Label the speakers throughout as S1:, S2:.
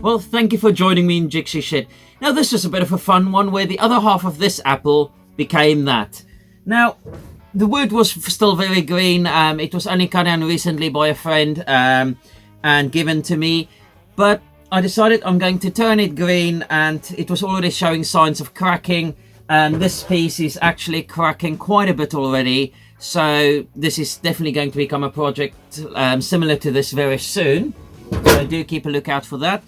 S1: Well, thank you for joining me in Jigsaw Shed. Now, this was a bit of a fun one where the other half of this apple became that. Now, the wood was still very green. It was only cut down recently by a friend and given to me. But I decided I'm going to turn it green, and it was already showing signs of cracking. And this piece is actually cracking quite a bit already. So this is definitely going to become a project similar to this very soon. So do keep a lookout for that.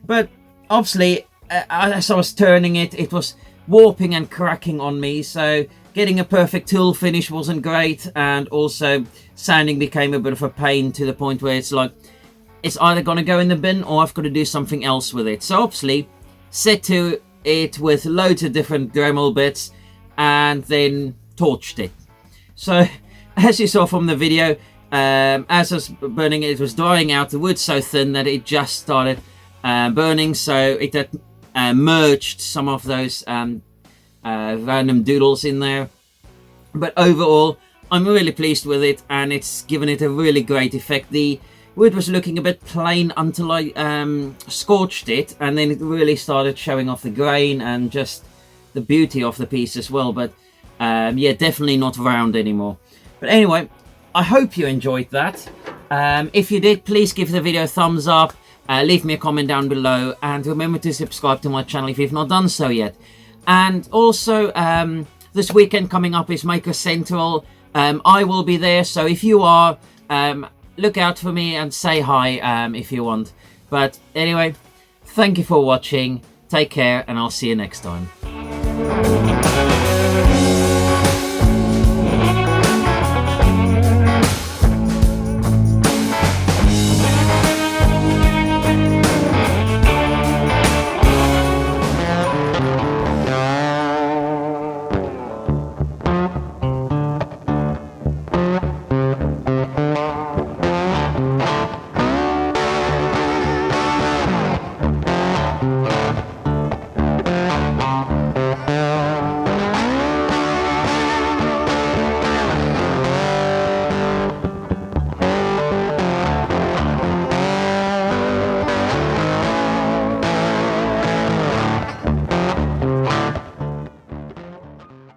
S1: But obviously, as I was turning it, it was warping and cracking on me. So getting a perfect tool finish wasn't great. And also sanding became a bit of a pain to the point where it's like, it's either going to go in the bin or I've got to do something else with it. So obviously, set to it with loads of different Dremel bits and then torched it. So as you saw from the video, as I was burning it, it was drying out. The wood so thin that it just started burning, so it had merged some of those random doodles in there. But overall, I'm really pleased with it, and it's given it a really great effect. The wood was looking a bit plain until I scorched it, and then it really started showing off the grain and just the beauty of the piece as well. But yeah, definitely not round anymore. But anyway, I hope you enjoyed that. If you did, please give the video a thumbs up, leave me a comment down below, and remember to subscribe to my channel if you've not done so yet. And also, this weekend coming up is Maker Central. I will be there, so if you are, look out for me and say hi if you want. But anyway, thank you for watching, take care, and I'll see you next time.